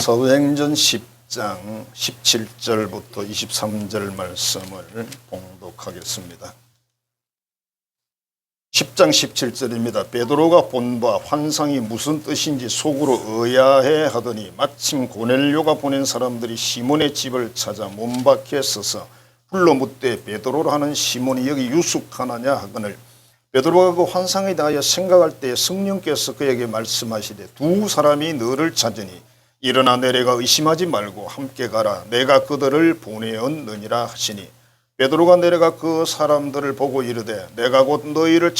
사도행전 10장 17절부터 23절 말씀을 봉독하겠습니다. 10장 17절입니다. 베드로가 본 바 환상이 무슨 뜻인지 속으로 의아해 하더니 마침 고넬료가 보낸 사람들이 시몬의 집을 찾아 문 밖에 서서 불러 묻되 베드로라 하는 시몬이 여기 유숙하느냐 하거늘 베드로가 그 환상에 대하여 생각할 때 성령께서 그에게 말씀하시되 두 사람이 너를 찾으니 일어나 내려가 의심하지 말고 함께 가라. 내가 그들을 보내었느니라 하시니 베드로가 내려가 그 사람들을 보고 이르되 내가 곧 너희가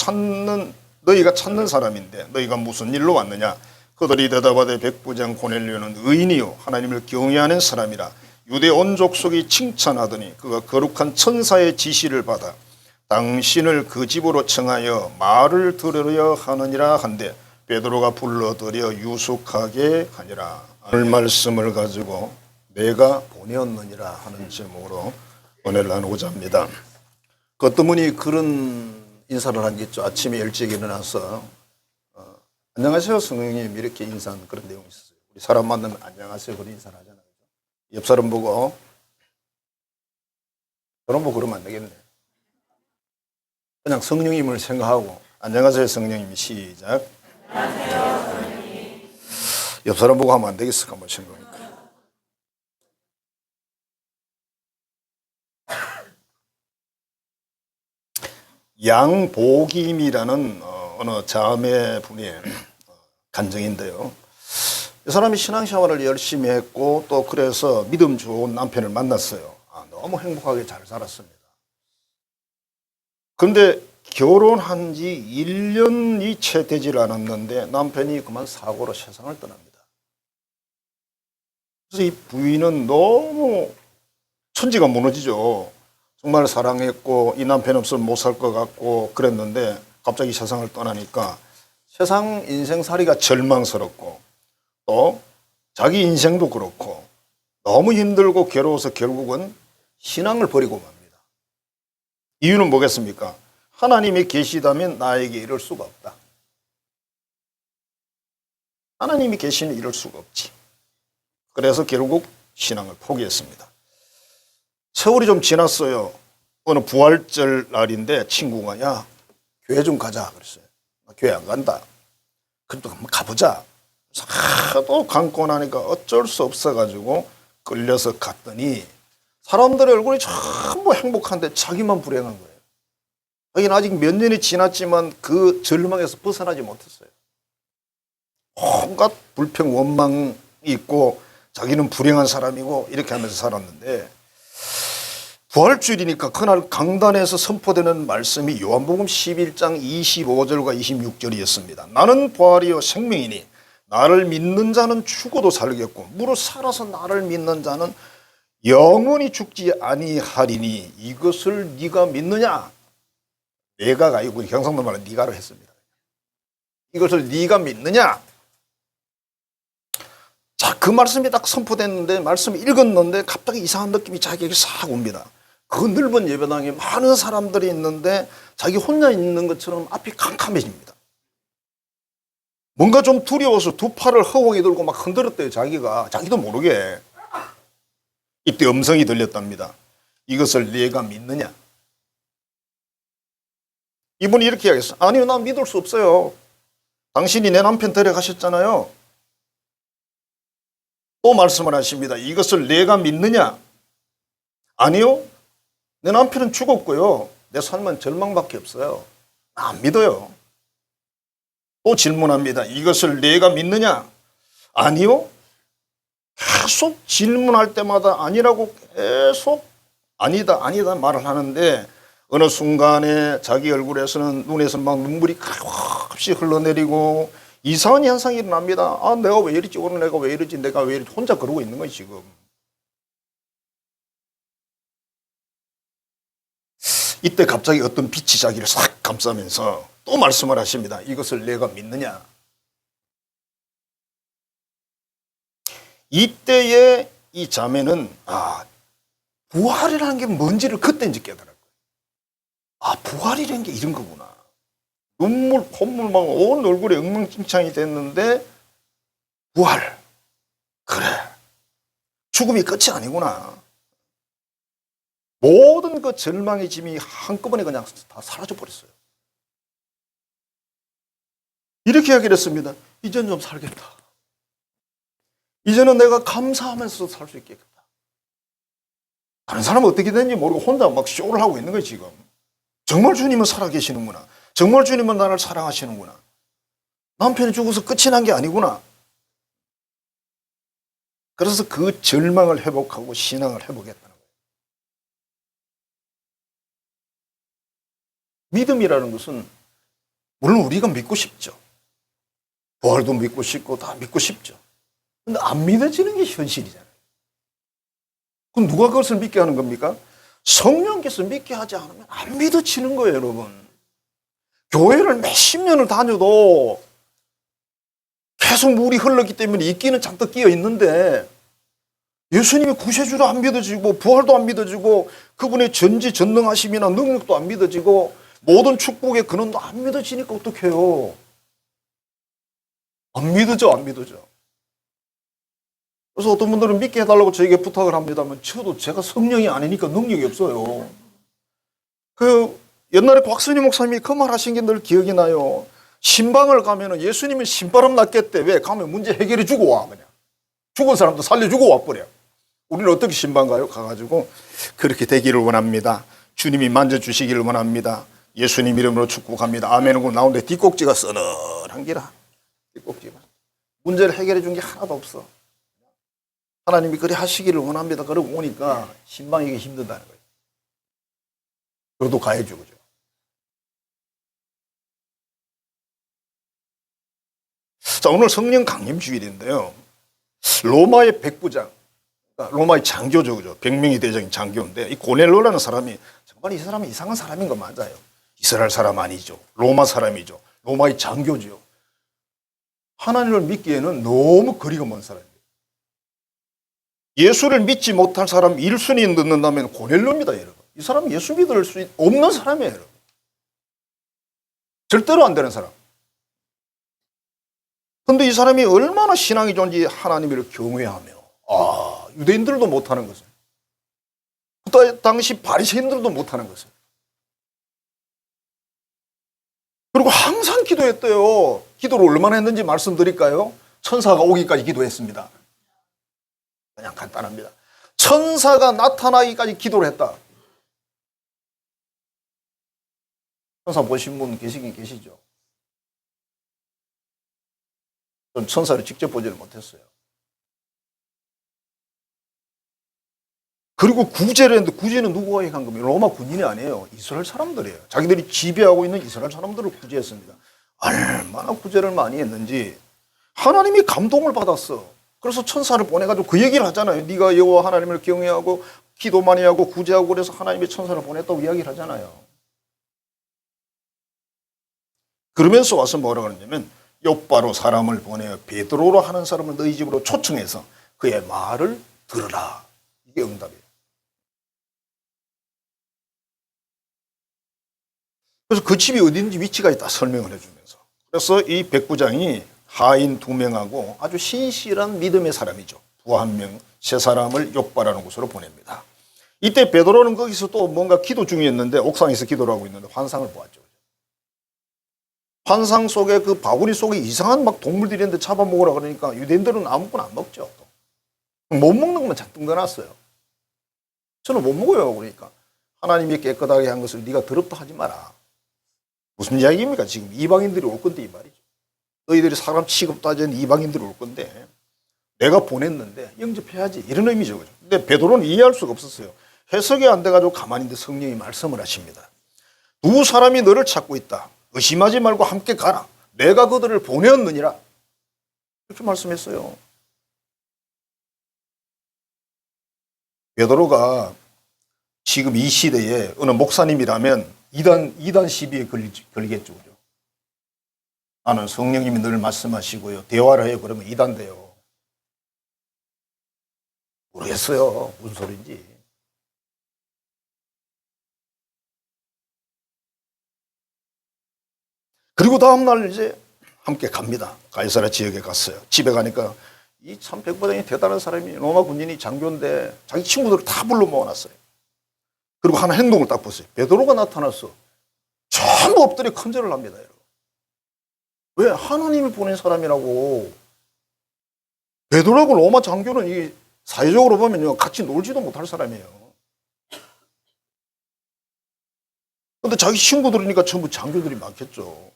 찾는 사람인데 너희가 무슨 일로 왔느냐. 그들이 대답하되 백부장 고넬료는 의인이요 하나님을 경외하는 사람이라. 유대 온 족속이 칭찬하더니 그가 거룩한 천사의 지시를 받아 당신을 그 집으로 청하여 말을 들으려 하느니라 한데 베드로가 불러들여 유숙하게 하니라. 오늘 말씀을 가지고 내가 보내었느니라 하는 제목으로 오늘 나누고자 합니다. 그 어떤 분이 그런 인사를 한 게 있죠. 아침에 일찍 일어나서 안녕하세요 성령님 이렇게 인사한 그런 내용이 있었어요. 우리 사람 만나면 안녕하세요 그런 인사를 하잖아요. 옆 사람 보고 저런 보고 그러면 안 되겠네. 그냥 성령님을 생각하고 안녕하세요 성령님 시작. 안녕하세요 성령님. 옆 사람 보고 하면 안 되겠어 한번 생각해보니까. 양복임이라는 어느 자매 분의 간증인데요. 이 사람이 신앙생활을 열심히 했고 또 그래서 믿음 좋은 남편을 만났어요. 너무 행복하게 잘 살았습니다. 그런데 결혼한 지 1년이 채 되질 않았는데 남편이 그만 사고로 세상을 떠납니다. 그래서 이 부인은 너무 천지가 무너지죠. 정말 사랑했고 이 남편 없으면 못 살 것 같고 그랬는데 갑자기 세상을 떠나니까 세상 인생살이가 절망스럽고 또 자기 인생도 그렇고 너무 힘들고 괴로워서 결국은 신앙을 버리고 맙니다. 이유는 뭐겠습니까? 하나님이 계시다면 나에게 이럴 수가 없다. 하나님이 계시면 이럴 수가 없지. 그래서 결국 신앙을 포기했습니다. 세월이 좀 지났어요. 어느 부활절 날인데 친구가 야 교회 좀 가자 그랬어요. 교회 안 간다. 그래도 한번 가보자. 하도 감고 나니까 어쩔 수 없어가지고 끌려서 갔더니 사람들의 얼굴이 전부 행복한데 자기만 불행한 거예요. 자기는 아직 몇 년이 지났지만 그 절망에서 벗어나지 못했어요. 온갖 불평 원망이 있고 자기는 불행한 사람이고 이렇게 하면서 살았는데 부활주일이니까 그날 강단에서 선포되는 말씀이 요한복음 11장 25절과 26절이었습니다. 나는 부활이요 생명이니 나를 믿는 자는 죽어도 살겠고 무릇 살아서 나를 믿는 자는 영원히 죽지 아니하리니 이것을 네가 믿느냐? 내가가 아니고 경상도 말은 네가로 했습니다. 이것을 네가 믿느냐? 자, 그 말씀이 딱 선포됐는데 말씀을 읽었는데 갑자기 이상한 느낌이 자기에게 싹 옵니다. 그 넓은 예배당에 많은 사람들이 있는데 자기 혼자 있는 것처럼 앞이 캄캄해집니다. 뭔가 좀 두려워서 두 팔을 허공에 들고 막 흔들었대요. 자기도 모르게. 이때 음성이 들렸답니다. 이것을 네가 믿느냐? 이분이 이렇게 이야기했어요. 아니요, 난 믿을 수 없어요. 당신이 내 남편 데려가셨잖아요. 또 말씀을 하십니다. 이것을 내가 믿느냐? 아니요. 내 남편은 죽었고요. 내 삶은 절망밖에 없어요. 안 믿어요. 또 질문합니다. 이것을 내가 믿느냐? 아니요. 계속 질문할 때마다 아니라고 계속 아니다 말을 하는데 어느 순간에 자기 얼굴에서는 눈에서는 막 눈물이 없이 흘러내리고 이상한 현상이 일어납니다. 내가 왜 이러지? 오늘 내가 왜 이러지? 내가 왜 이러지? 혼자 그러고 있는 거예요 지금. 이때 갑자기 어떤 빛이 자기를 싹 감싸면서 또 말씀을 하십니다. 이것을 내가 믿느냐? 이때에 이 자매는 부활이라는 게 뭔지를 그때 이제 깨달았고요. 부활이라는 게 이런 거구나. 눈물, 콧물 막 온 얼굴에 엉망진창이 됐는데 부활. 그래. 죽음이 끝이 아니구나. 모든 그 절망의 짐이 한꺼번에 그냥 다 사라져 버렸어요. 이렇게 이야기를 했습니다. 이제는 좀 살겠다. 이제는 내가 감사하면서 살 수 있겠다. 다른 사람은 어떻게 됐는지 모르고 혼자 막 쇼를 하고 있는 거예요, 지금. 정말 주님은 살아계시는구나. 정말 주님은 나를 사랑하시는구나. 남편이 죽어서 끝이 난 게 아니구나. 그래서 그 절망을 회복하고 신앙을 회복했다는 거예요. 믿음이라는 것은 물론 우리가 믿고 싶죠. 부활도 믿고 싶고 다 믿고 싶죠. 근데 안 믿어지는 게 현실이잖아요. 그럼 누가 그것을 믿게 하는 겁니까? 성령께서 믿게 하지 않으면 안 믿어지는 거예요, 여러분. 교회를 몇십 년을 다녀도 계속 물이 흘렀기 때문에 있기는 잔뜩 끼어 있는데 예수님이 구세주도 안 믿어지고 부활도 안 믿어지고 그분의 전지전능하심이나 능력도 안 믿어지고 모든 축복의 근원도 안 믿어지니까 어떡해요? 안 믿어져, 안 믿어져. 그래서 어떤 분들은 믿게 해달라고 저에게 부탁을 합니다만 저도 제가 성령이 아니니까 능력이 없어요. 그 옛날에 곽선희 목사님이 그 말 하신 게 늘 기억이 나요. 신방을 가면은 예수님이 신바람 났겠대. 왜? 가면 문제 해결해 주고 와, 그냥. 죽은 사람도 살려주고 와버려. 우리는 어떻게 신방 가요? 가가지고 그렇게 되기를 원합니다. 주님이 만져주시기를 원합니다. 예수님 이름으로 축복합니다. 아멘 하고 나오는데 뒷꼭지가 서늘한 기라. 뒷꼭지가. 문제를 해결해 준 게 하나도 없어. 하나님이 그리 하시기를 원합니다. 그러고 오니까 신방이기 힘들다는 거예요. 그래도 가해줘, 그죠? 자, 오늘 성령 강림 주일인데요. 로마의 백부장, 로마의 장교죠, 그죠? 100명의 대장인 장교인데, 이 고넬로라는 사람이 정말 이 사람이 이상한 사람인 거 맞아요. 이스라엘 사람 아니죠. 로마 사람이죠. 로마의 장교죠. 하나님을 믿기에는 너무 거리가 먼 사람이에요. 예수를 믿지 못할 사람 1순위 넣는다면 고넬로입니다, 여러분. 이 사람은 예수 믿을 수 없는 사람이에요, 여러분. 절대로 안 되는 사람. 근데 이 사람이 얼마나 신앙이 좋은지 하나님을 경외하며, 유대인들도 못하는 것을, 그때 당시 바리새인들도 못하는 것을, 그리고 항상 기도했대요. 기도를 얼마나 했는지 말씀드릴까요? 천사가 오기까지 기도했습니다. 그냥 간단합니다. 천사가 나타나기까지 기도를 했다. 천사 보신 분 계시긴 계시죠? 전 천사를 직접 보지를 못했어요. 그리고 구제를 했는데 구제는 누구가 한 겁니까? 로마 군인이 아니에요. 이스라엘 사람들이에요. 자기들이 지배하고 있는 이스라엘 사람들을 구제했습니다. 얼마나 구제를 많이 했는지 하나님이 감동을 받았어. 그래서 천사를 보내가지고 그 얘기를 하잖아요. 네가 여호와 하나님을 경외하고 기도 많이 하고 구제하고 그래서 하나님이 천사를 보냈다고 이야기를 하잖아요. 그러면서 와서 뭐라 그러냐면 욥바로 사람을 보내어 베드로로 하는 사람을 너희 집으로 초청해서 그의 말을 들으라. 이게 응답이에요. 그래서 그 집이 어딘지 위치가 있다 설명을 해주면서. 그래서 이 백부장이 하인 2명하고 아주 신실한 믿음의 사람이죠. 부 한 명, 세 사람을 욥바라는 곳으로 보냅니다. 이때 베드로는 거기서 또 뭔가 기도 중이었는데 옥상에서 기도를 하고 있는데 환상을 보았죠. 환상 속에 그 바구니 속에 이상한 막 동물들이 있는데 잡아먹으라 그러니까 유대인들은 아무거나 안 먹죠. 못 먹는 것만 잔뜩 넣어놨어요. 저는 못 먹어요. 그러니까 하나님이 깨끗하게 한 것을 네가 더럽다 하지 마라. 무슨 이야기입니까? 지금 이방인들이 올 건데 이 말이죠. 너희들이 사람 취급도 하지 않는 이방인들이 올 건데 내가 보냈는데 영접해야지 이런 의미죠. 그죠? 근데 베드로는 이해할 수가 없었어요. 해석이 안 돼가지고 가만히 있는데 성령이 말씀을 하십니다. 두 사람이 너를 찾고 있다. 의심하지 말고 함께 가라. 내가 그들을 보내었느니라. 이렇게 말씀했어요. 베드로가 지금 이 시대에 어느 목사님이라면 이단 시비에 걸리겠죠. 그죠? 나는 성령님이 늘 말씀하시고요. 대화를 해요. 그러면 이단 돼요. 모르겠어요. 무슨 소리인지. 그리고 다음날 이제 함께 갑니다. 가이사랴 지역에 갔어요. 집에 가니까 이 참 백부장이 대단한 사람이 로마 군인이 장교인데 자기 친구들을 다 불러 모아놨어요. 그리고 하나 행동을 딱 보세요. 베드로가 나타났어. 전부 엎드려 큰절을 합니다. 여러분. 왜? 하나님이 보낸 사람이라고. 베드로하고 로마 장교는 이 사회적으로 보면요 같이 놀지도 못할 사람이에요. 근데 자기 친구들이니까 전부 장교들이 많겠죠.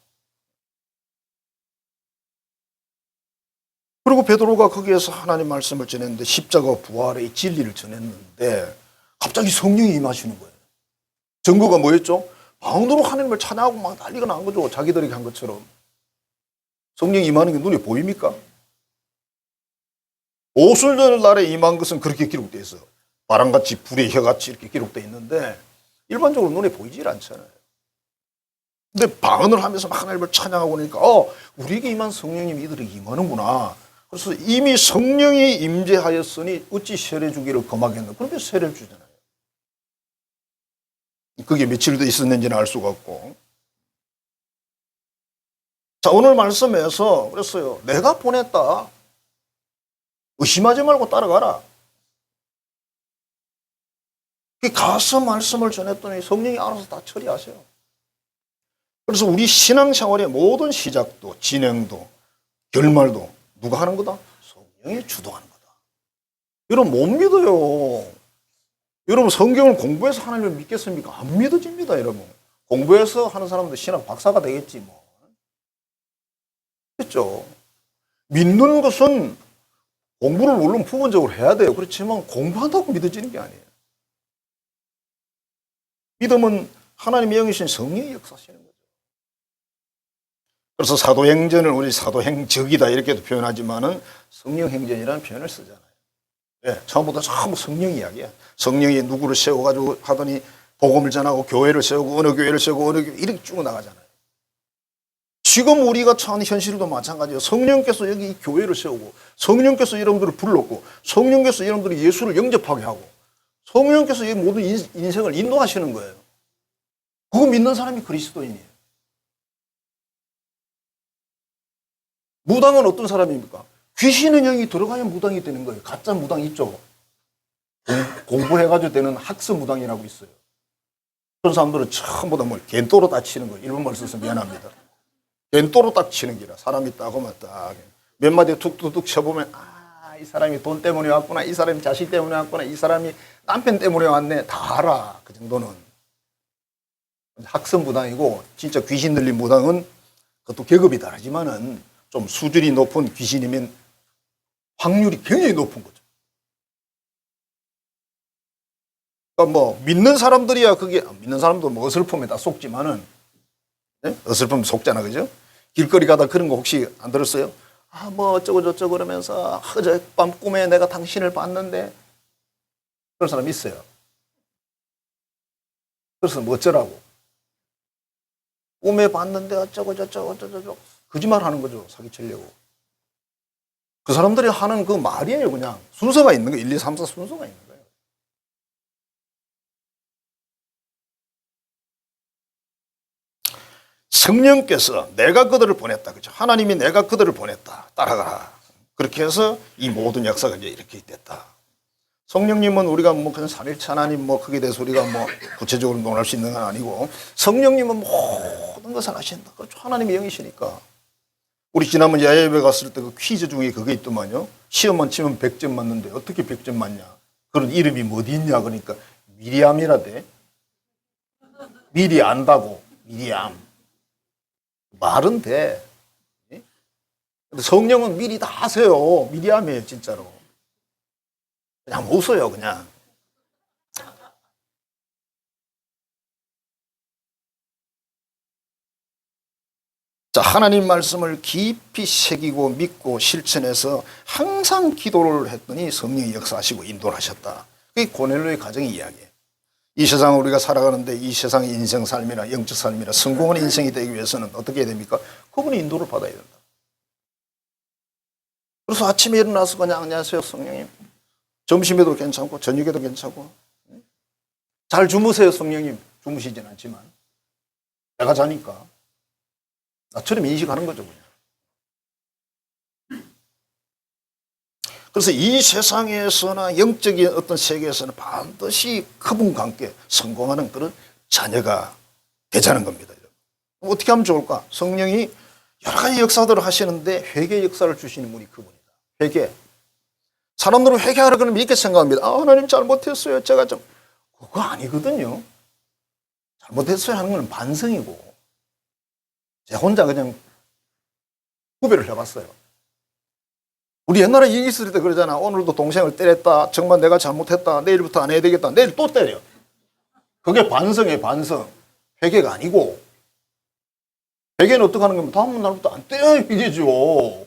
그리고 베드로가 거기에서 하나님 말씀을 전했는데 십자가 부활의 진리를 전했는데 갑자기 성령이 임하시는 거예요. 증거가 뭐였죠? 방언으로 하나님을 찬양하고 막 난리가 난 거죠. 자기들에게 한 것처럼. 성령이 임하는 게 눈에 보입니까? 오순절 날에 임한 것은 그렇게 기록되어 있어요. 바람같이 불의 혀같이 이렇게 기록되어 있는데 일반적으로 눈에 보이질 않잖아요. 근데 방언을 하면서 막 하나님을 찬양하고 그러니까 우리에게 임한 성령님이 이들에게 임하는구나. 그래서 이미 성령이 임재하였으니 어찌 세례 주기를 금하겠노. 그런데 세례를 주잖아요. 그게 며칠 더 있었는지는 알 수가 없고. 자, 오늘 말씀에서 그랬어요. 내가 보냈다. 의심하지 말고 따라가라. 가서 말씀을 전했더니 성령이 알아서 다 처리하세요. 그래서 우리 신앙생활의 모든 시작도 진행도 결말도 누가 하는 거다? 성령이 주도하는 거다. 여러분 못 믿어요. 여러분 성경을 공부해서 하나님을 믿겠습니까? 안 믿어집니다. 여러분. 공부해서 하는 사람도 신학 박사가 되겠지 뭐. 그렇죠? 믿는 것은 공부를 물론 부분적으로 해야 돼요. 그렇지만 공부한다고 믿어지는 게 아니에요. 믿음은 하나님의 영이신 성령이 역사하시는 거죠. 그래서 사도행전을 우리 사도행적이다 이렇게도 표현하지만은 성령행전이라는 표현을 쓰잖아요. 예, 처음부터 전부 성령 이야기야. 성령이 누구를 세워가지고 하더니 복음을 전하고 교회를 세우고 어느 교회를 세우고 어느 교회 이렇게 쭉 나가잖아요. 지금 우리가 처한 현실도 마찬가지예요. 성령께서 여기 이 교회를 세우고 성령께서 여러분들을 불렀고 성령께서 여러분들이 예수를 영접하게 하고 성령께서 이 모든 인생을 인도하시는 거예요. 그거 믿는 사람이 그리스도인이에요. 무당은 어떤 사람입니까? 귀신의 영이 들어가야 무당이 되는 거예요. 가짜 무당 있죠. 공부해가지고 되는 학습 무당이라고 있어요. 그런 사람들은 전부 다 뭘 겐또로 딱 치는 거예요. 일본말 써서 미안합니다. 겐또로 딱 치는 기라. 사람이 딱 오면 딱 몇 마디 툭툭툭 쳐보면 이 사람이 돈 때문에 왔구나. 이 사람이 자식 때문에 왔구나. 이 사람이 남편 때문에 왔네. 다 알아. 그 정도는. 학습 무당이고 진짜 귀신 들린 무당은 그것도 계급이 다르지만은 좀 수준이 높은 귀신이면 확률이 굉장히 높은 거죠. 그러니까 뭐 믿는 사람들이야 그게 믿는 사람도 뭐 어설픔에 다 속지만은 네? 어설픔 속잖아, 그죠? 길거리 가다 그런 거 혹시 안 들었어요? 뭐 어쩌고 저쩌고 그러면서 어젯밤 꿈에 내가 당신을 봤는데 그런 사람 있어요. 그래서 뭐 어쩌라고? 꿈에 봤는데 어쩌고 저쩌고 어쩌고 거짓말 하는 거죠. 사기치려고. 그 사람들이 하는 그 말이에요. 그냥 순서가 있는 거예요. 1, 2, 3, 4 순서가 있는 거예요. 성령께서 내가 그들을 보냈다. 그죠? 하나님이 내가 그들을 보냈다. 따라가라. 그렇게 해서 이 모든 역사가 이제 이렇게 됐다. 성령님은 우리가 뭐 그냥 삼일체 하나님 뭐 크게 대해서 우리가 뭐 구체적으로 논할 수 있는 건 아니고 성령님은 모든 것을 하신다. 그렇죠. 하나님의 영이시니까. 우리 지난번 야외에 갔을 때 그 퀴즈 중에 그게 있더만요. 시험만 치면 100점 맞는데 어떻게 100점 맞냐. 그런 이름이 뭐 어디 있냐. 그러니까 미리암이라대. 미리 안다고. 미리암. 말은 돼. 근데 성령은 미리 다 하세요. 미리암이에요, 진짜로. 그냥 웃어요, 그냥. 자, 하나님 말씀을 깊이 새기고 믿고 실천해서 항상 기도를 했더니 성령이 역사하시고 인도를 하셨다. 그게 고넬료의 가정의 이야기예요. 이 세상을 우리가 살아가는데 이 세상의 인생 삶이나 영적 삶이나 성공한 인생이 되기 위해서는 어떻게 해야 됩니까? 그분의 인도를 받아야 된다. 그래서 아침에 일어나서 그냥 안녕하세요 성령님. 점심에도 괜찮고 저녁에도 괜찮고 잘 주무세요 성령님. 주무시진 않지만 내가 자니까 나처럼 인식하는 거죠. 그냥. 그래서 이 세상에서나 영적인 어떤 세계에서는 반드시 그분과 함께 성공하는 그런 자녀가 되자는 겁니다. 어떻게 하면 좋을까? 성령이 여러 가지 역사들을 하시는데 회개 역사를 주시는 분이 그분이다. 회개. 사람들은 회개하라 그러면 이렇게 생각합니다. 아, 하나님 잘못했어요. 제가 좀. 그거 아니거든요. 잘못했어요 하는 건 반성이고. 제가 혼자 그냥 구별을 해봤어요. 우리 옛날에 일 있을 때 그러잖아. 오늘도 동생을 때렸다. 정말 내가 잘못했다. 내일부터 안 해야 되겠다. 내일 또 때려. 그게 반성이에요, 반성. 회개가 아니고. 회개는 어떻게 하는 겁니까? 다음 날부터 안 때려야 회개죠.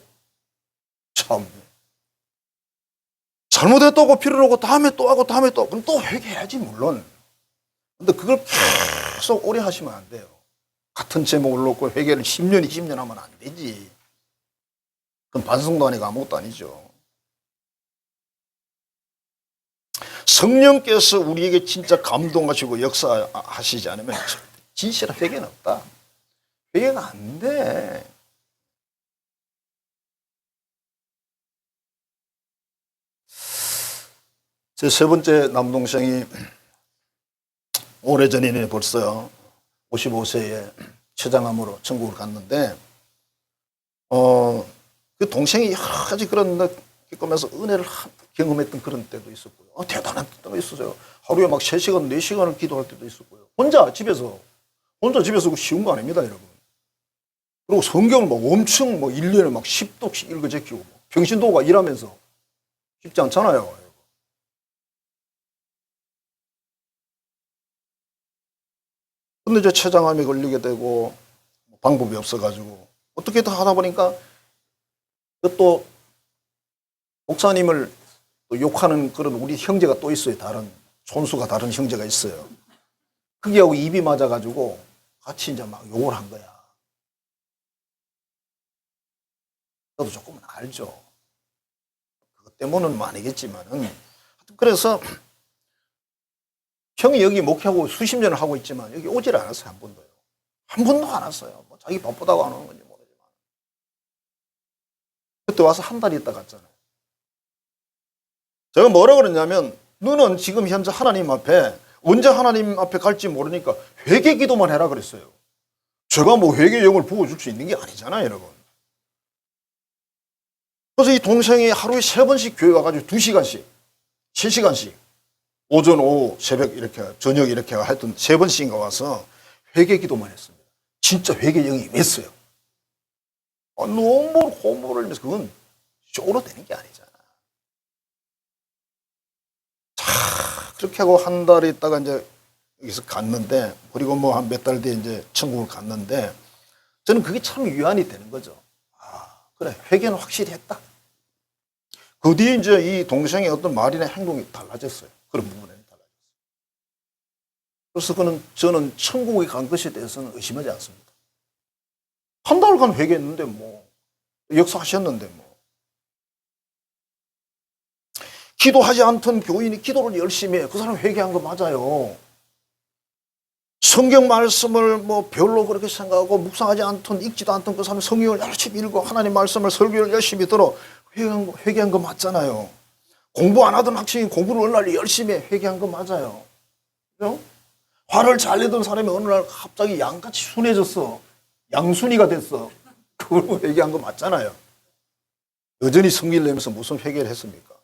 참. 잘못했다고 피를 오고 다음에 또 하고 다음에 또. 그럼 또 회개해야지, 물론. 근데 그걸 계속 오래 하시면 안 돼요. 같은 제목을 놓고 회개를 10년, 20년 하면 안 되지. 그건 반성도 아니고 아무것도 아니죠. 성령께서 우리에게 진짜 감동하시고 역사하시지 않으면 진실한 회개는 없다. 회개가 안 돼. 제 세 번째 남동생이 오래전이네 벌써요. 55세에 췌장암으로 천국을 갔는데 그 동생이 여러 가지 그런 겪으면서 은혜를 경험했던 그런 때도 있었고요. 대단한 때도 있었어요. 하루에 막 3시간, 4시간을 기도할 때도 있었고요. 혼자 집에서 쉬운 거 아닙니다, 여러분. 그리고 성경을 막 엄청 1년에 막 10독씩 읽어 제끼고 평신도가 일하면서 쉽지 않잖아요. 근데 이제 췌장암에 걸리게 되고 방법이 없어가지고 어떻게든 하다 보니까 또 목사님을 또 욕하는 그런 우리 형제가 또 있어요. 손수가 다른 형제가 있어요. 그게하고 입이 맞아가지고 같이 이제 막 욕을 한 거야. 저도 조금은 알죠. 그것 때문은 아니겠지만은. 그래서 형이 여기 목회하고 수십 년을 하고 있지만 여기 오질 않았어요. 한 번도요. 한 번도 안 왔어요. 뭐 자기 바쁘다고 안 오는 건지 모르지만. 그때 와서 한 달 있다 갔잖아요. 제가 뭐라 그랬냐면 너는 지금 현재 하나님 앞에 언제 하나님 앞에 갈지 모르니까 회개 기도만 해라 그랬어요. 제가 뭐 회개 영을 부어줄 수 있는 게 아니잖아요, 여러분. 그래서 이 동생이 하루에 3번씩 교회 와가지고 2시간씩, 3시간씩, 오전, 오후, 새벽 이렇게, 저녁 이렇게 하여튼 3번씩인가 와서 회개 기도만 했습니다. 진짜 회개 영이 임했어요. 너무 호모를 하면서 그건 쇼로 되는 게 아니잖아. 자, 그렇게 하고 한 달 있다가 이제 여기서 갔는데, 그리고 뭐 한 몇 달 뒤에 이제 천국을 갔는데, 저는 그게 참 위안이 되는 거죠. 아, 그래, 회개는 확실히 했다. 그 뒤에 이제 이 동생의 어떤 말이나 행동이 달라졌어요. 그런 부분에는 달라졌어요. 그래서 저는 천국에 간 것에 대해서는 의심하지 않습니다. 한 달간 회개했는데 뭐, 역사하셨는데 뭐. 기도하지 않던 교인이 기도를 열심히 해. 그 사람 회개한 거 맞아요. 성경 말씀을 뭐 별로 그렇게 생각하고 묵상하지 않던, 읽지도 않던 그 사람이 성경을 열심히 읽고 하나님 말씀을 설교를 열심히 들어 회개한 거 맞잖아요. 공부 안 하던 학생이 공부를 어느 날 열심히 회개한 거 맞아요. 그죠? 화를 잘 내던 사람이 어느 날 갑자기 양같이 순해졌어. 양순이가 됐어. 그걸 회개한 거 맞잖아요. 여전히 성기를 내면서 무슨 회개를 했습니까?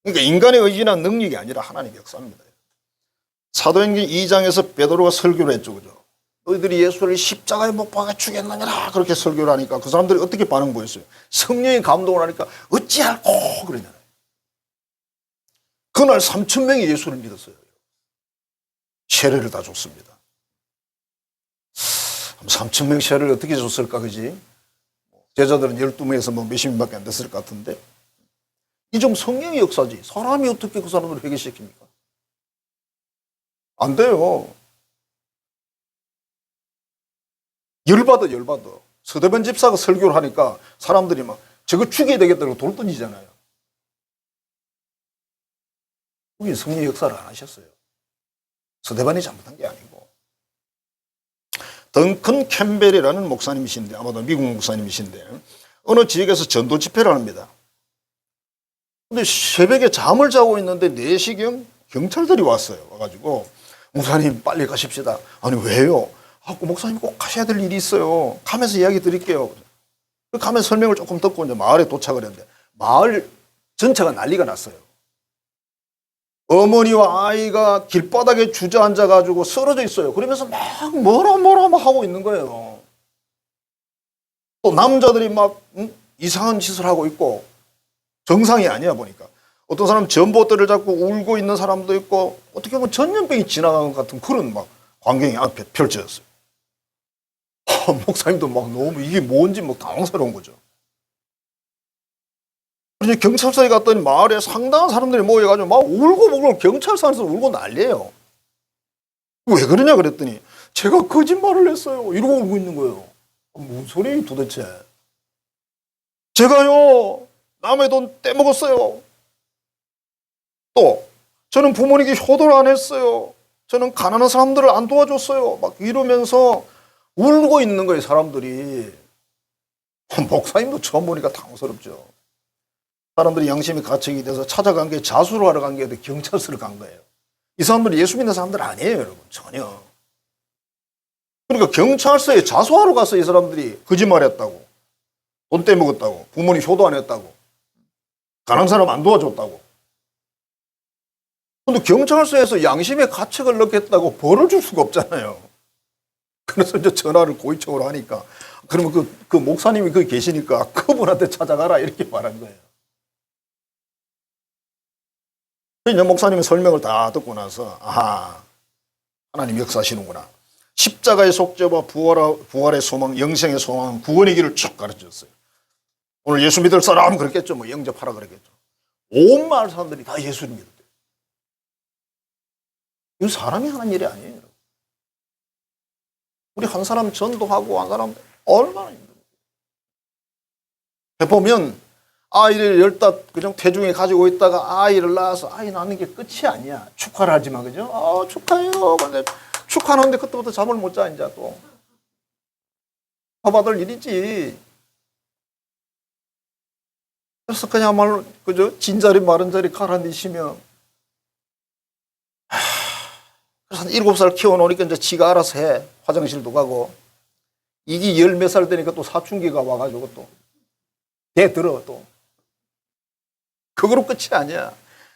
그러니까 인간의 의지나 능력이 아니라 하나님의 역사입니다. 사도행전 2장에서 베드로가 설교를 했죠. 그죠? 너희들이 예수를 십자가에 못 박아 죽였느니라 그렇게 설교를 하니까 그 사람들이 어떻게 반응 보였어요? 성령의 감동을 하니까 어찌할꼬 그러잖아요. 그날 3,000명이 예수를 믿었어요. 세례를 다 줬습니다. 3,000명 세례를 어떻게 줬을까, 그지? 제자들은 12명에서 뭐 몇십 명밖에 안 됐을 것 같은데 이 좀 성령의 역사지. 사람이 어떻게 그 사람들을 회개시킵니까? 안 돼요. 열받아. 서대변 집사가 설교를 하니까 사람들이 막 저거 죽여야 되겠다고 돌 던지잖아요. 그게 성령의 역사를 안 하셨어요. 서대반이 잘못한 게 아니고. 덩컨 캠벨이라는 목사님이신데, 아마도 미국 목사님이신데 어느 지역에서 전도 집회를 합니다. 근데 새벽에 잠을 자고 있는데 4시경 경찰들이 왔어요. 와가지고 목사님 빨리 가십시다. 아니 왜요? 목사님 꼭 가셔야 될 일이 있어요. 가면서 이야기 드릴게요. 가면서 설명을 조금 듣고 이제 마을에 도착을 했는데 마을 전체가 난리가 났어요. 어머니와 아이가 길바닥에 주저앉아 가지고 쓰러져 있어요. 그러면서 막 뭐라 하고 있는 거예요. 또 남자들이 막 이상한 짓을 하고 있고 정상이 아니야 보니까. 어떤 사람 전봇대를 잡고 울고 있는 사람도 있고 어떻게 보면 전염병이 지나가는 것 같은 그런 막 광경이 앞에 펼쳐졌어요. 목사님도 막 너무 이게 뭔지 막 당황스러운 거죠. 그래서 경찰서에 갔더니 마을에 상당한 사람들이 모여가지고 막 울고 경찰서 안에서 울고 난리예요. 왜 그러냐 그랬더니 제가 거짓말을 했어요. 이러고 울고 있는 거예요. 무슨 소리 도대체. 제가요 남의 돈 떼먹었어요. 또 저는 부모님께 효도를 안 했어요. 저는 가난한 사람들을 안 도와줬어요. 막 이러면서 울고 있는 거예요 사람들이. 목사님도 처음 보니까 당황스럽죠. 사람들이 양심이 가책이 돼서 찾아간 게 자수를 하러 간 게 아니라 경찰서를 간 거예요. 이 사람들이 예수 믿는 사람들 아니에요 여러분. 전혀. 그러니까 경찰서에 자수하러 가서 이 사람들이 거짓말했다고, 돈 떼먹었다고, 부모님 효도 안 했다고, 가난한 사람 안 도와줬다고. 근데 경찰서에서 양심의 가책을 넣겠다고 벌을 줄 수가 없잖아요. 그래서 이제 전화를 고위층으로 하니까 그러면 그 목사님이 거기 계시니까 그분한테 찾아가라 이렇게 말한 거예요. 이제 목사님의 설명을 다 듣고 나서 아하 하나님 역사하시는구나. 십자가의 속죄와 부활의 소망, 영생의 소망, 구원의 길을 쭉 가르쳐줬어요. 오늘 예수 믿을 사람 그랬겠죠. 뭐 영접하라 그랬겠죠. 온 마을 사람들이 다 예수를 믿었대요. 이거 사람이 하는 일이 아니에요. 우리 한 사람 전도하고 한 사람 얼마나 힘들어요. 보면 아이를 열다 그냥 태중에 가지고 있다가 아이를 낳아서 아이 낳는 게 끝이 아니야. 축하를 하지만 그죠? 축하해요. 근데 축하하는데 그때부터 잠을 못 자 이제 또. 받을 일이지. 그래서 그냥말로 그죠? 진자리 마른 자리 가라앉으시면 그래서 한 7살 키워놓으니까 이제 지가 알아서 해. 화장실도 가고. 이게 10몇 살 되니까 또 사춘기가 와가지고 또 대들어 또. 그거로 끝이 아니야.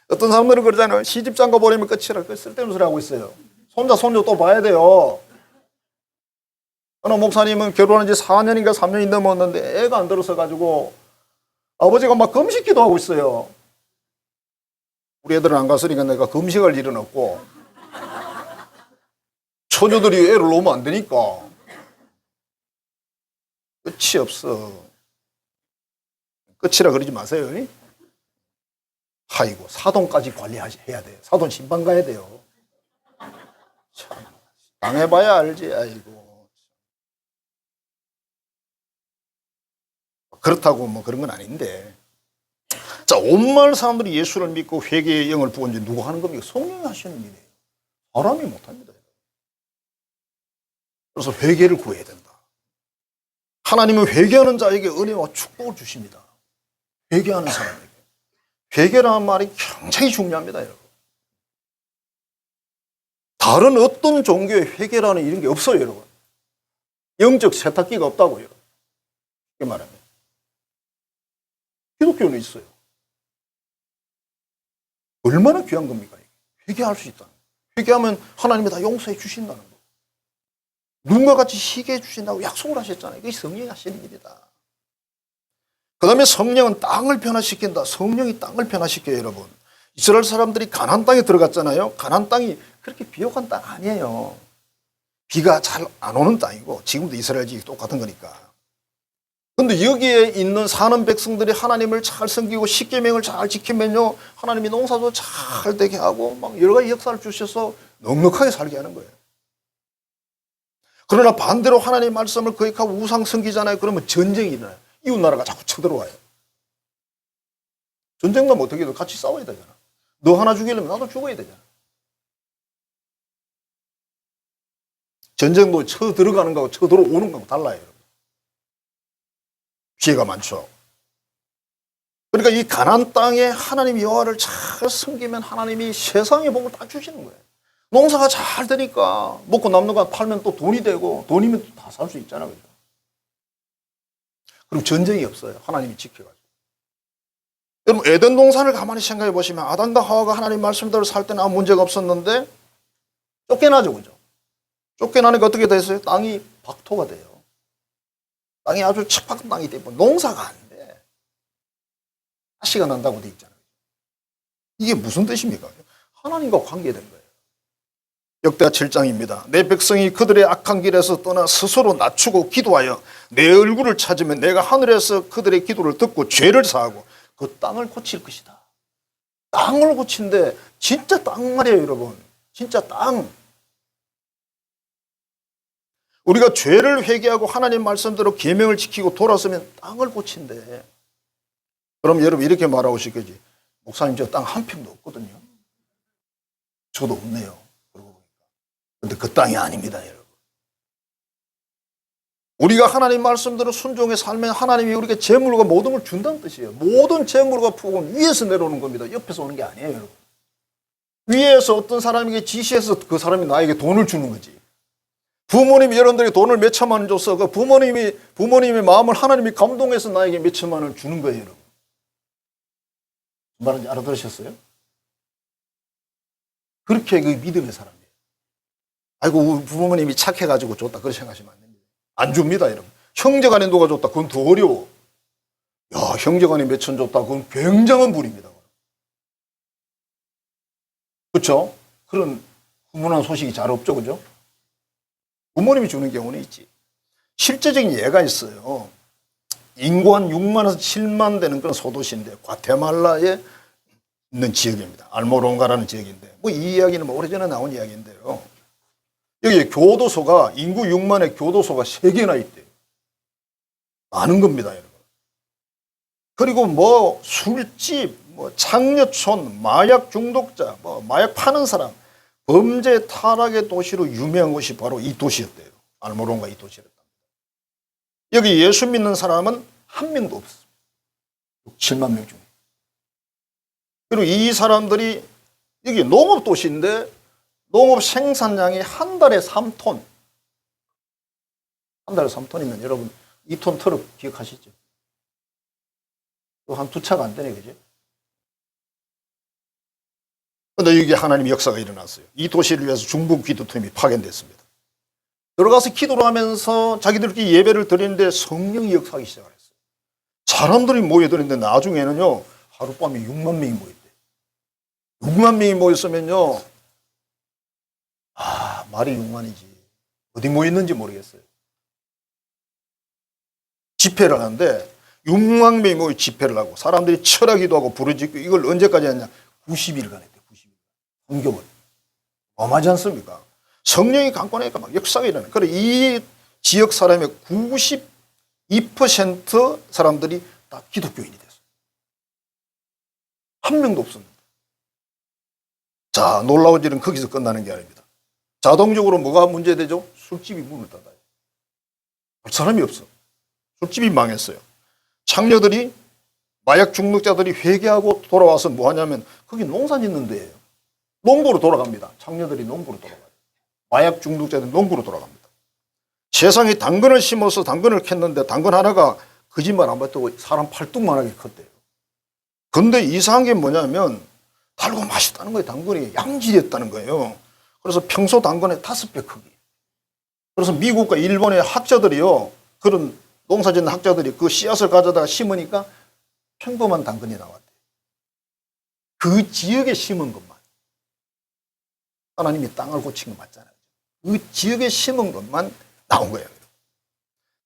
어떤 사람들은 그러잖아요. 시집 장가 버리면 끝이라. 그 쓸데없는 소리 하고 있어요. 손자 손녀 또 봐야 돼요. 어느 목사님은 결혼한 지 4년인가 3년이 넘었는데 애가 안 들어서 가지고 아버지가 막 금식기도 하고 있어요. 우리 애들은 안 갔으니까 내가 금식할 일은 없고 처녀들이 애를 놓으면 안 되니까 끝이 없어. 끝이라 그러지 마세요. 아이고 사돈까지 관리해야 돼요. 사돈 신방 가야 돼요. 참 당해봐야 알지. 아이고 그렇다고 뭐 그런 건 아닌데. 자, 온 마을 사람들이 예수를 믿고 회개의 영을 부은 지 누가 하는 겁니까? 성령이 하시는 일이에요. 사람이 못합니다. 그래서 회개를 구해야 된다. 하나님은 회개하는 자에게 은혜와 축복을 주십니다. 회개하는 사람에게. 회개라는 말이 굉장히 중요합니다, 여러분. 다른 어떤 종교에 회개라는 이런 게 없어요, 여러분. 영적 세탁기가 없다고요. 이렇게 말하면. 기독교는 있어요. 얼마나 귀한 겁니까? 회개할 수 있다는 거. 회개하면 하나님이 다 용서해 주신다는 거. 눈과 같이 희게 해주신다고 약속을 하셨잖아요. 그게 성령이 하시는 일이다. 그 다음에 성령은 땅을 변화시킨다. 성령이 땅을 변화시켜요, 여러분. 이스라엘 사람들이 가나안 땅에 들어갔잖아요. 가나안 땅이 그렇게 비옥한 땅 아니에요. 비가 잘 안 오는 땅이고 지금도 이스라엘 지역이 똑같은 거니까. 그런데 여기에 있는 사는 백성들이 하나님을 잘 섬기고 십계명을 잘 지키면요, 하나님이 농사도 잘 되게 하고 막 여러 가지 역사를 주셔서 넉넉하게 살게 하는 거예요. 그러나 반대로 하나님의 말씀을 거역하고 우상 섬기잖아요. 그러면 전쟁이 일어나요. 이웃 나라가 자꾸 쳐들어와요. 전쟁 나면 어떻게 해도 같이 싸워야 되잖아. 너 하나 죽이려면 나도 죽어야 되잖아. 전쟁도 쳐들어가는 거하고 쳐들어오는 거하고 달라요. 피해가 많죠. 그러니까 이 가나안 땅에 하나님 여호와를 잘 섬기면 하나님이 세상의 복을 다 주시는 거예요. 농사가 잘 되니까 먹고 남는 거 팔면 또 돈이 되고 돈이면 또 다 살 수 있잖아요. 그죠? 그럼 전쟁이 없어요. 하나님이 지켜가지고. 여러분 에덴 동산을 가만히 생각해 보시면 아담과 하와가 하나님 말씀대로 살 때는 아무 문제가 없었는데 쫓겨나죠. 그죠? 쫓겨나니까 어떻게 됐어요? 땅이 박토가 돼요. 땅이 아주 척박한 땅이 되고 농사가 안 돼. 가시가 난다고 돼 있잖아요. 이게 무슨 뜻입니까? 하나님과 관계된 거예요. 역대하 7장입니다. 내 백성이 그들의 악한 길에서 떠나 스스로 낮추고 기도하여 내 얼굴을 찾으면 내가 하늘에서 그들의 기도를 듣고 죄를 사하고 그 땅을 고칠 것이다. 땅을 고친데 진짜 땅 말이에요, 여러분. 진짜 땅. 우리가 죄를 회개하고 하나님 말씀대로 계명을 지키고 돌아서면 땅을 고친대. 그럼 여러분 이렇게 말하고 싶겠지. 목사님 저 땅 한 평도 없거든요. 저도 없네요. 그런데 그 땅이 아닙니다, 여러분. 우리가 하나님 말씀대로 순종해 살면 하나님이 우리에게 재물과 모든 걸 준다는 뜻이에요. 모든 재물과 복은 위에서 내려오는 겁니다. 옆에서 오는 게 아니에요, 여러분. 위에서 어떤 사람에게 지시해서 그 사람이 나에게 돈을 주는 거지. 부모님이 여러분들에게 돈을 몇 천만 원 줬어. 그 부모님의 마음을 하나님이 감동해서 나에게 몇 천만 원을 주는 거예요, 여러분. 무슨 말인지 알아들으셨어요? 그렇게 그 믿음의 사람이에요. 아이고, 부모님이 착해가지고 줬다. 그렇게 생각하시면 안 됩니다. 안 줍니다, 여러분. 형제간에 누가 줬다. 그건 더 어려워. 야, 형제간에 몇천 줬다. 그건 굉장한 불입니다. 그렇죠? 그런 훈훈한 소식이 잘 없죠, 그죠? 부모님이 주는 경우는 있지. 실제적인 예가 있어요. 인구 한 6만에서 7만 되는 그런 소도시인데 과테말라에 있는 지역입니다. 알모론가라는 지역인데 뭐 이 이야기는 뭐 오래전에 나온 이야기인데요. 여기 교도소가 인구 6만의 교도소가 3개나 있대요. 많은 겁니다, 여러분. 그리고 뭐 술집, 뭐 창녀촌, 마약 중독자, 뭐 마약 파는 사람, 범죄 타락의 도시로 유명한 곳이 바로 이 도시였대요. 알모론가 이 도시였다. 여기 예수 믿는 사람은 한 명도 없었어요. 7만 명 중에. 그리고 이 사람들이 여기 농업 도시인데 농업 생산량이 한 달에 3톤. 한 달에 3톤이면 여러분 2톤 트럭 기억하시죠? 한 두 차가 안 되네, 그죠? 그런데 여기 하나님의 역사가 일어났어요. 이 도시를 위해서 중부 기도팀이 파견됐습니다. 들어가서 기도를 하면서 자기들끼리 예배를 드리는데 성령이 역사하기 시작했어요. 사람들이 모여드는데 나중에는요, 하룻밤에 6만 명이 모였대요. 6만 명이 모였으면요, 말이 6만이지. 어디 모였는지 모르겠어요. 집회를 하는데 6만 명이 모여 집회를 하고 사람들이 철하기도 하고 부르짖고 이걸 언제까지 했냐? 90일간 했대요. 90일. 성경을. 어마하지 않습니까? 성령이 강권하니까 막 역사가 일어나요. 그래 이 지역 사람의 92% 사람들이 다 기독교인이 됐어요. 한 명도 없습니다. 자, 놀라운 일은 거기서 끝나는 게 아닙니다. 자동적으로 뭐가 문제되죠? 술집이 문을 닫아요. 할 사람이 없어. 술집이 망했어요. 창녀들이, 마약 중독자들이 회개하고 돌아와서 뭐 하냐면 거기 농사 짓는 데예요. 농부로 돌아갑니다. 창녀들이 농부로 돌아가요. 마약 중독자들이 농부로 돌아갑니다. 세상에 당근을 심어서 당근을 캤는데 당근 하나가 거짓말 안 받고 사람 팔뚝만하게 컸대요. 근데 이상한 게 뭐냐면 달고 맛있다는 거예요. 당근이 양질이었다는 거예요. 그래서 평소 당근의 5배 크기. 그래서 미국과 일본의 학자들이요, 그런 농사짓는 학자들이 그 씨앗을 가져다가 심으니까 평범한 당근이 나왔대요. 그 지역에 심은 것만. 하나님이 땅을 고친 거 맞잖아요. 그 지역에 심은 것만 나온 거예요.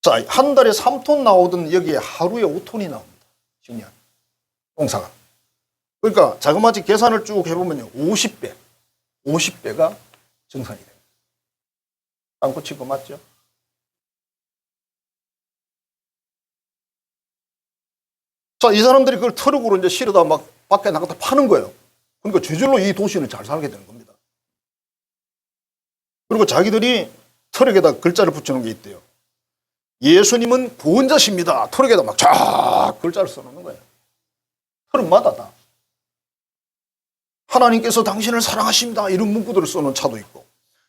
자, 한 달에 3톤 나오던 여기에 하루에 5톤이 나옵니다. 중요한 농사가. 그러니까 자그마치 계산을 쭉 해보면요, 50배가 정산이 됩니다. 땅 고친 거 맞죠? 자, 이 사람들이 그걸 트럭으로 이제 실어다 막 밖에 나가다 파는 거예요. 그러니까 저절로 이 도시는 잘 살게 되는 겁니다. 그리고 자기들이 트럭에다 글자를 붙여놓은 게 있대요. 예수님은 구원자십니다. 트럭에다 막 쫙 글자를 써놓는 거예요. 트럭마다 다. 하나님께서 당신을 사랑하십니다. 이런 문구들을 써놓은 차도 있고,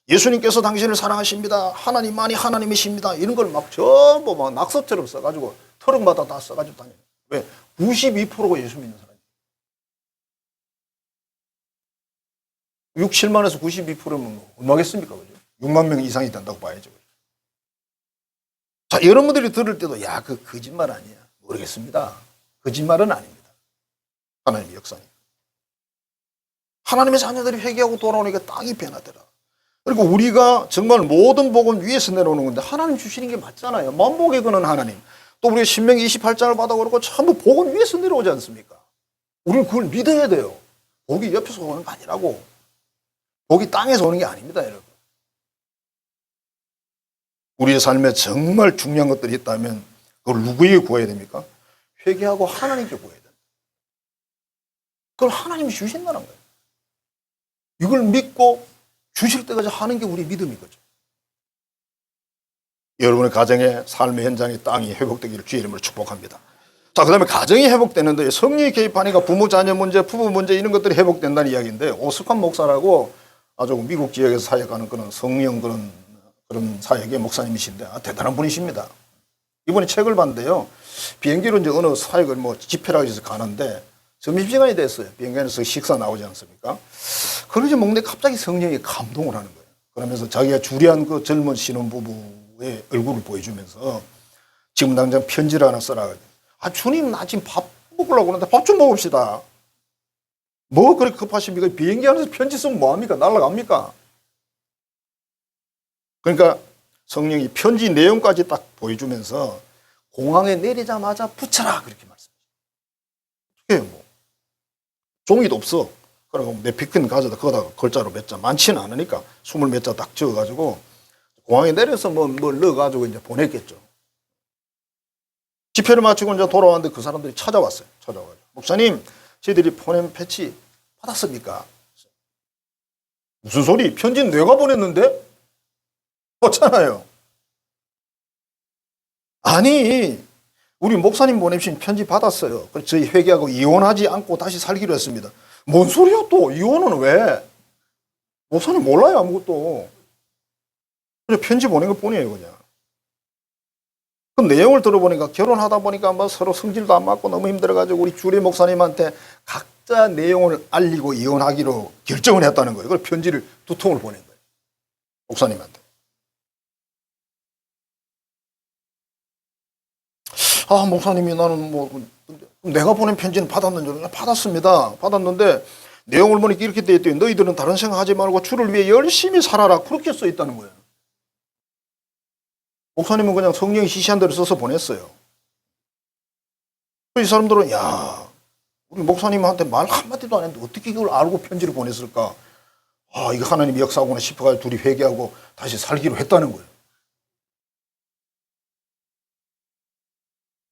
예수님께서 당신을 사랑하십니다. 하나님만이 하나님이십니다. 이런 걸 막 전부 막 낙서처럼 써가지고 트럭마다 다 써가지고 다녀요. 왜? 92%가 예수 믿는 사람이에요. 6, 7만에서 92%면 얼마겠습니까? 그죠? 6만 명 이상이 된다고 봐야죠. 자, 여러분들이 들을 때도, 야, 그 거짓말 아니야. 모르겠습니다. 거짓말은 아닙니다. 하나님의 역사니까. 하나님의 자녀들이 회개하고 돌아오니까 땅이 변하더라. 그리고 우리가 정말 모든 복은 위에서 내려오는 건데 하나님 주시는 게 맞잖아요. 만복에 거는 하나님. 또 우리가 신명기 28장을 받아 그러고 전부 복은 위에서 내려오지 않습니까? 우리는 그걸 믿어야 돼요. 복이 옆에서 오는 거 아니라고. 복이 땅에서 오는 게 아닙니다, 여러분. 우리의 삶에 정말 중요한 것들이 있다면 그걸 누구에게 구해야 됩니까? 회개하고 하나님께 구해야 됩니다. 그걸 하나님이 주신다는 거예요. 이걸 믿고 주실 때까지 하는 게 우리 믿음이거죠. 여러분의 가정의 삶의 현장에 땅이 회복되기를 주의 이름으로 축복합니다. 자, 그 다음에 가정이 회복되는데 성령이 개입하니까 부모 자녀 문제, 부부 문제 이런 것들이 회복된다는 이야기인데, 오스칸 목사라고 아주 미국 지역에서 사역하는 그런 성령 그런 사역의 목사님이신데 대단한 분이십니다. 이번에 책을 봤는데요. 비행기로 이제 어느 사역을 집회라고 해서 가는데 점심시간이 됐어요. 비행기 안에서 식사 나오지 않습니까? 그러지 먹는데 갑자기 성령이 감동을 하는 거예요. 그러면서 자기가 주례한 그 젊은 신혼부부의 얼굴을 보여주면서 지금 당장 편지를 하나 써라. 아, 주님, 나 지금 밥 먹으려고 그러는데 밥 좀 먹읍시다. 뭐 그렇게 급하십니까? 비행기 안에서 편지 쓰면 뭐합니까? 날아갑니까? 그러니까 성령이 편지 내용까지 딱 보여주면서 공항에 내리자마자 붙여라 그렇게 말씀하시죠. 어떻게 해요? 뭐 종이도 없어. 그리고 네피킨 가져다 거기다가 글자로 몇 자 많지는 않으니까 20 몇 자 딱 적어가지고 공항에 내려서 뭘 넣어가지고 이제 보냈겠죠. 집회를 마치고 이제 돌아왔는데 그 사람들이 찾아왔어요. 찾아와가지고 목사님, 저희들이 보낸 패치 받았습니까? 무슨 소리? 편지는 내가 보냈는데? 그렇잖아요. 아니, 우리 목사님 보내신 편지 받았어요. 그래서 저희 회개하고 이혼하지 않고 다시 살기로 했습니다. 뭔 소리야 또? 이혼은 왜? 목사님 몰라요 아무것도. 그냥 편지 보낸 것 뿐이에요 그냥. 그 내용을 들어보니까 결혼하다 보니까 뭐 서로 성질도 안 맞고 너무 힘들어가지고 우리 주례 목사님한테 각자 내용을 알리고 이혼하기로 결정을 했다는 거예요. 그걸 편지를 2통을 보낸 거예요. 목사님한테. 아, 목사님이 나는 내가 보낸 편지는 받았는지 받았습니다. 받았는데 내용을 보니까 이렇게 돼 있대요. 너희들은 다른 생각하지 말고 주를 위해 열심히 살아라. 그렇게 써 있다는 거예요. 목사님은 그냥 성령이 지시한 대로 써서 보냈어요. 이 사람들은 야, 우리 목사님한테 말 한마디도 안 했는데 어떻게 이걸 알고 편지를 보냈을까? 아, 이거 하나님이 역사하구나 싶어가지고 둘이 회개하고 다시 살기로 했다는 거예요.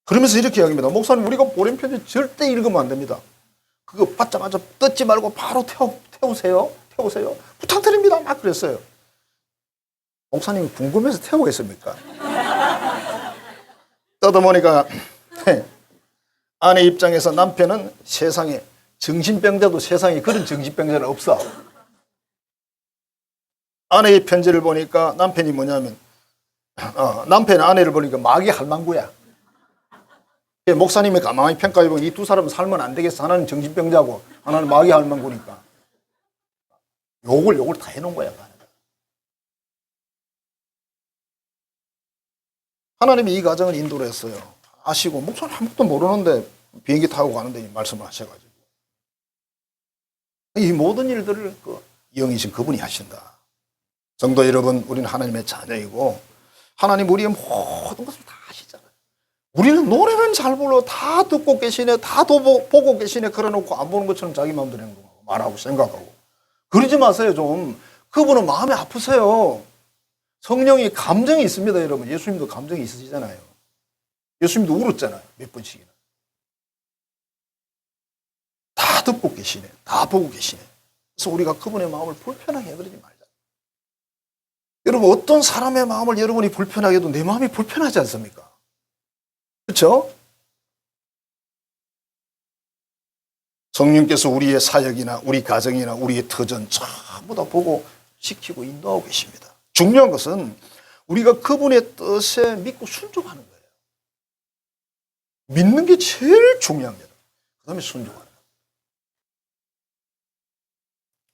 그러면서 이렇게 이야기합니다. 목사님, 우리가 보낸 편지 절대 읽으면 안 됩니다. 그거 받자마자 뜯지 말고 바로 태우세요. 부탁드립니다. 막 그랬어요. 목사님이 궁금해서 태우겠습니까? 뜯어보니까 아내 입장에서 남편은 세상에 정신병자도 세상에 그런 정신병자는 없어. 아내의 편지를 보니까 남편이 뭐냐면 남편이 아내를 보니까 마귀 할망구야. 목사님이 가만히 평가해보면 이 두 사람은 살면 안 되겠어. 하나는 정신병자고 하나는 마귀 할망구니까 욕을 다 해놓은 거야. 하나님이 이 가정을 인도를 했어요. 아시고 목사님 아무것도 모르는데 비행기 타고 가는데 말씀을 하셔가지고 이 모든 일들을 영이신 그분이 하신다. 성도 여러분, 우리는 하나님의 자녀이고 하나님 우리의 모든 것을 다 아시잖아요. 우리는 노래는 잘 불러 다 듣고 계시네, 다 보고 계시네 그러놓고 안 보는 것처럼 자기 마음대로 행동하고 말하고 생각하고 그러지 마세요. 좀 그분은 마음이 아프세요. 성령이 감정이 있습니다. 여러분, 예수님도 감정이 있으시잖아요. 예수님도 울었잖아요. 몇 번씩이나. 다 듣고 계시네, 다 보고 계시네. 그래서 우리가 그분의 마음을 불편하게 해버리지 말자. 여러분, 어떤 사람의 마음을 여러분이 불편하게 해도 내 마음이 불편하지 않습니까? 그렇죠? 성령께서 우리의 사역이나 우리 가정이나 우리의 터전 전부 다 보고 지키고 인도하고 계십니다. 중요한 것은 우리가 그분의 뜻에 믿고 순종하는 거예요. 믿는 게 제일 중요합니다. 그 다음에 순종하는 거예요.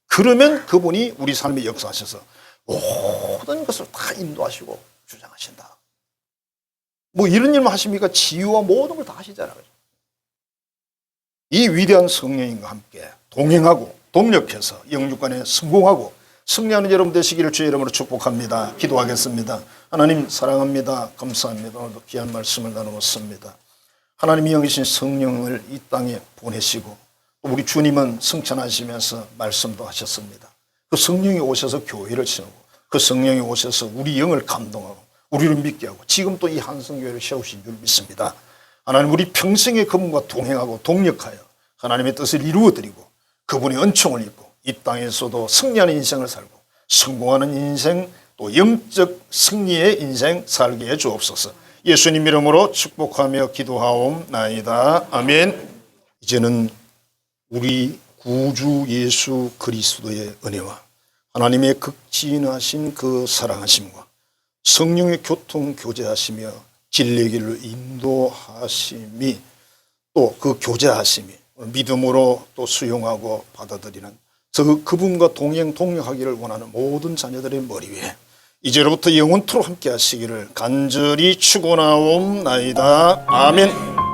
그러면 그분이 우리 삶에 역사하셔서 모든 것을 다 인도하시고 주장하신다. 뭐 이런 일만 하십니까? 지유와 모든 걸 다 하시잖아요. 이 위대한 성령님과 함께 동행하고 동력해서 영육간에 성공하고 승리하는 여러분 되시기를 주의 이름으로 축복합니다. 기도하겠습니다. 하나님 사랑합니다. 감사합니다. 오늘도 귀한 말씀을 나누었습니다. 하나님이 영이신 성령을 이 땅에 보내시고 우리 주님은 승천하시면서 말씀도 하셨습니다. 그 성령이 오셔서 교회를 세우고 그 성령이 오셔서 우리 영을 감동하고 우리를 믿게 하고 지금 또 이 한성교회를 세우신 줄 믿습니다. 하나님 우리 평생에 그분과 동행하고 동력하여 하나님의 뜻을 이루어드리고 그분의 은총을 입고 이 땅에서도 승리하는 인생을 살고 성공하는 인생 또 영적 승리의 인생 살게 해 주옵소서. 예수님 이름으로 축복하며 기도하옵나이다. 아멘. 이제는 우리 구주 예수 그리스도의 은혜와 하나님의 극진하신 그 사랑하심과 성령의 교통 교제하시며 진리의 길로 인도하심이 또 그 교제하심이 믿음으로 또 수용하고 받아들이는 그분과 동행 동력하기를 원하는 모든 자녀들의 머리 위에 이제로부터 영원토록 함께 하시기를 간절히 축원하옵나이다. 아멘.